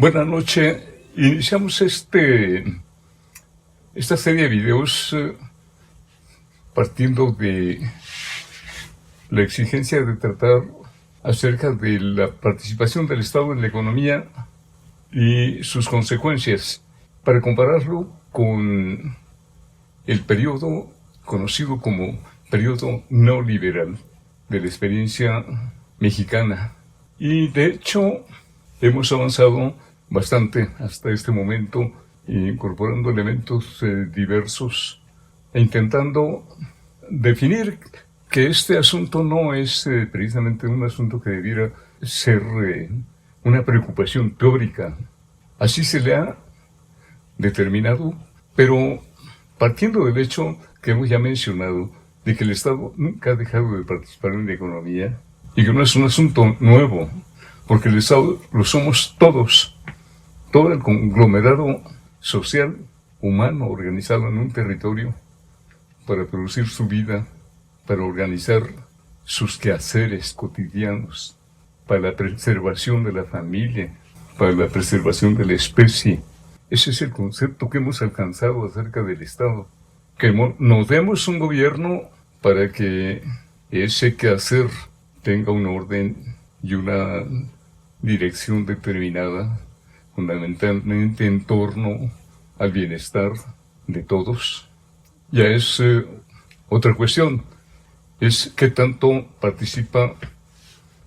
Buenas noches. Iniciamos esta serie de videos partiendo de la exigencia de tratar acerca de la participación del Estado en la economía y sus consecuencias, para compararlo con el periodo conocido como periodo neoliberal de la experiencia mexicana. Y de hecho hemos avanzado bastante hasta este momento, incorporando elementos diversos e intentando definir que este asunto no es precisamente un asunto que debiera ser una preocupación teórica. Así se le ha determinado, pero partiendo del hecho que hemos ya mencionado, de que el Estado nunca ha dejado de participar en la economía y que no es un asunto nuevo, porque el Estado lo somos todos, todo el conglomerado social, humano, organizado en un territorio para producir su vida, para organizar sus quehaceres cotidianos, para la preservación de la familia, para la preservación de la especie. Ese es el concepto que hemos alcanzado acerca del Estado, que nos demos un gobierno para que ese quehacer tenga un orden y una dirección determinada, fundamentalmente en torno al bienestar de todos. Ya es otra cuestión, es qué tanto participa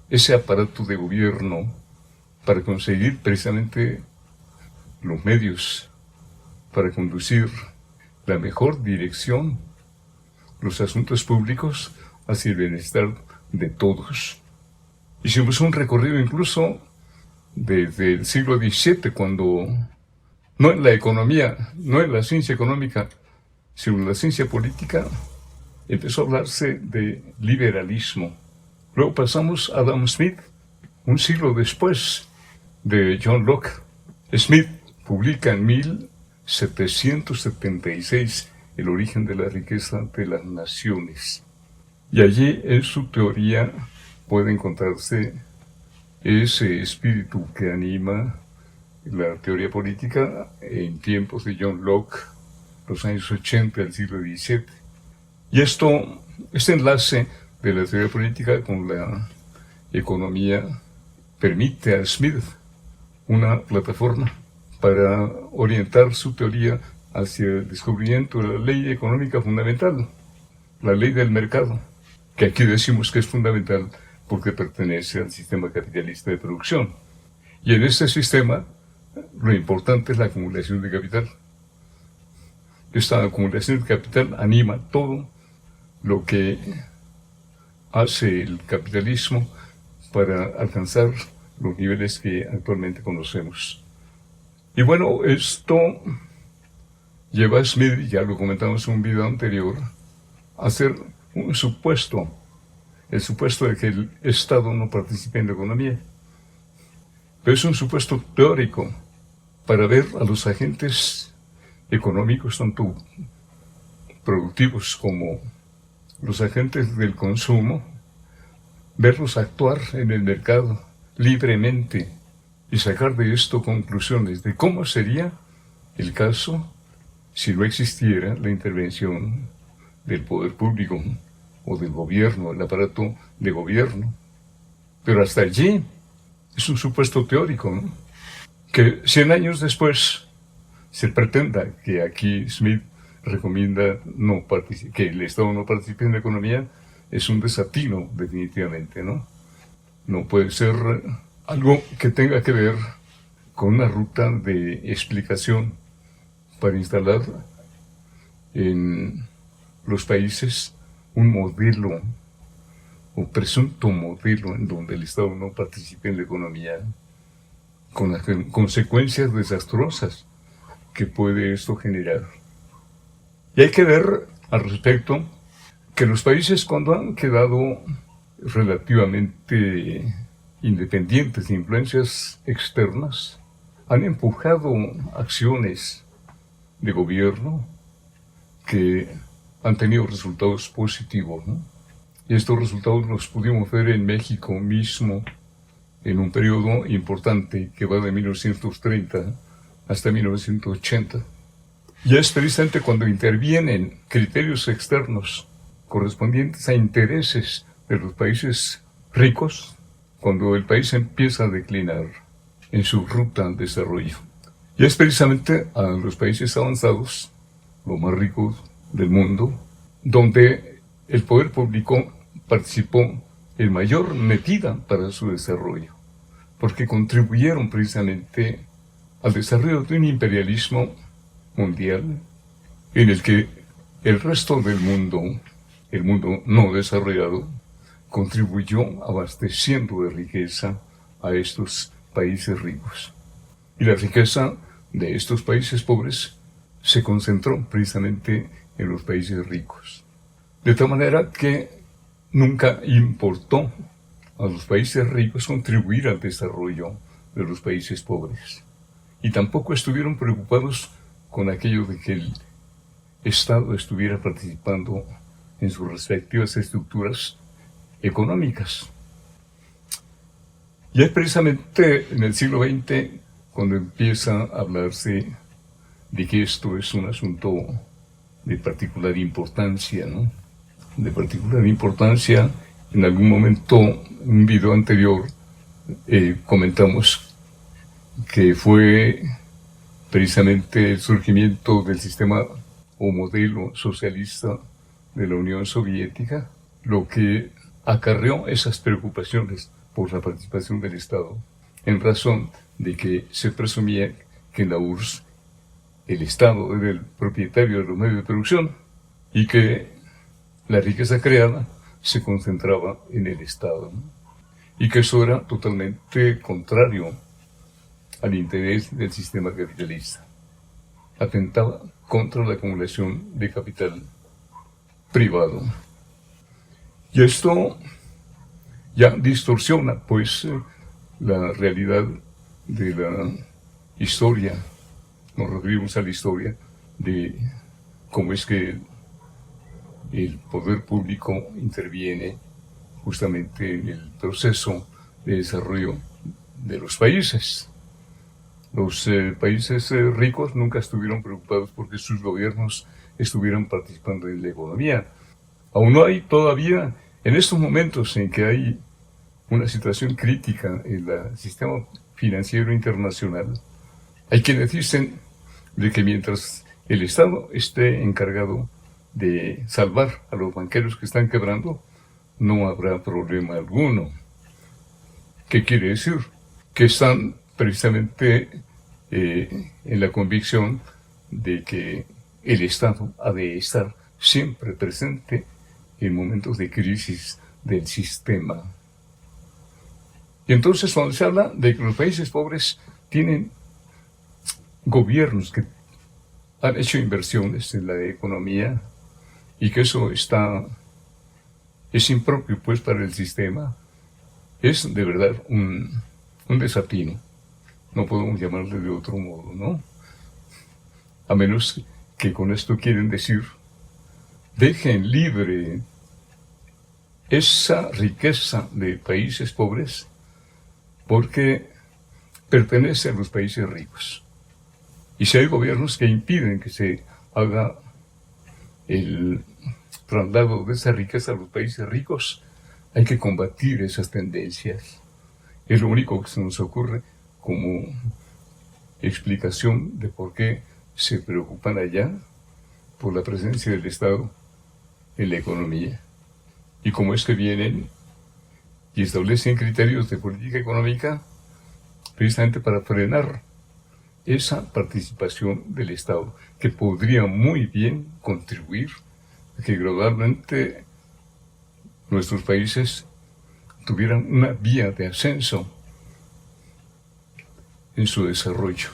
ese aparato de gobierno para conseguir precisamente los medios para conducir la mejor dirección, los asuntos públicos hacia el bienestar de todos. Hicimos un recorrido incluso desde el siglo XVII, cuando no en la economía, no en la ciencia económica, sino en la ciencia política, empezó a hablarse de liberalismo. Luego pasamos a Adam Smith, un siglo después de John Locke. Smith publica en 1776 El origen de la riqueza de las naciones. Y allí en su teoría puede encontrarse ese espíritu que anima la teoría política en tiempos de John Locke, los años 80 del siglo XVII. Y este enlace de la teoría política con la economía permite a Smith una plataforma para orientar su teoría hacia el descubrimiento de la ley económica fundamental, la ley del mercado, que aquí decimos que es fundamental porque pertenece al sistema capitalista de producción. Y en este sistema lo importante es la acumulación de capital. Esta acumulación de capital anima todo lo que hace el capitalismo para alcanzar los niveles que actualmente conocemos. Y bueno, esto lleva a Smith, ya lo comentamos en un video anterior, a hacer un supuesto, el supuesto de que el Estado no participe en la economía. Pero es un supuesto teórico para ver a los agentes económicos, tanto productivos como los agentes del consumo, verlos actuar en el mercado libremente y sacar de esto conclusiones de cómo sería el caso si no existiera la intervención del poder público o del gobierno, el aparato de gobierno. Pero hasta allí es un supuesto teórico, ¿no? Que 100 años después se pretenda que aquí Smith recomienda que el Estado no participe en la economía, es un desatino definitivamente, ¿no? No puede ser algo que tenga que ver con una ruta de explicación para instalar en los países un modelo o presunto modelo en donde el Estado no participe en la economía, con las consecuencias desastrosas que puede esto generar. Y hay que ver al respecto que los países, cuando han quedado relativamente independientes de influencias externas, han empujado acciones de gobierno que han tenido resultados positivos, ¿no? Y estos resultados los pudimos ver en México mismo en un periodo importante que va de 1930 hasta 1980. Y es precisamente cuando intervienen criterios externos correspondientes a intereses de los países ricos, cuando el país empieza a declinar en su ruta de desarrollo. Y es precisamente a los países avanzados, los más ricos del mundo, donde el poder público participó en mayor medida para su desarrollo, porque contribuyeron precisamente al desarrollo de un imperialismo mundial en el que el resto del mundo, el mundo no desarrollado, contribuyó abasteciendo de riqueza a estos países ricos. Y la riqueza de estos países pobres se concentró precisamente en los países ricos. De tal manera que nunca importó a los países ricos contribuir al desarrollo de los países pobres. Y tampoco estuvieron preocupados con aquello de que el Estado estuviera participando en sus respectivas estructuras económicas. Y es precisamente en el siglo XX cuando empieza a hablarse de que esto es un asunto de particular importancia, ¿no? De particular importancia. En algún momento, en un video anterior, comentamos que fue precisamente el surgimiento del sistema o modelo socialista de la Unión Soviética lo que acarreó esas preocupaciones por la participación del Estado, en razón de que se presumía que en la URSS el Estado era el propietario de los medios de producción y que la riqueza creada se concentraba en el Estado, ¿no? Y que eso era totalmente contrario al interés del sistema capitalista. Atentaba contra la acumulación de capital privado. Y esto ya distorsiona, pues, la realidad de la historia. Nos referimos a la historia de cómo es que el poder público interviene justamente en el proceso de desarrollo de los países. Los países ricos nunca estuvieron preocupados porque sus gobiernos estuvieran participando en la economía. Aún no hay todavía, en estos momentos en que hay una situación crítica en el sistema financiero internacional, hay quienes dicen de que mientras el Estado esté encargado de salvar a los banqueros que están quebrando, no habrá problema alguno. ¿Qué quiere decir? Que están precisamente en la convicción de que el Estado ha de estar siempre presente en momentos de crisis del sistema. Y entonces cuando se habla de que los países pobres tienen gobiernos que han hecho inversiones en la economía y que eso es impropio pues para el sistema, es de verdad un desatino. No podemos llamarle de otro modo, ¿no? A menos que con esto quieren decir, dejen libre esa riqueza de países pobres porque pertenece a los países ricos. Y si hay gobiernos que impiden que se haga el traslado de esa riqueza a los países ricos, hay que combatir esas tendencias. Es lo único que se nos ocurre como explicación de por qué se preocupan allá por la presencia del Estado en la economía. Y cómo es que vienen y establecen criterios de política económica precisamente para frenar esa participación del Estado, que podría muy bien contribuir a que gradualmente nuestros países tuvieran una vía de ascenso en su desarrollo.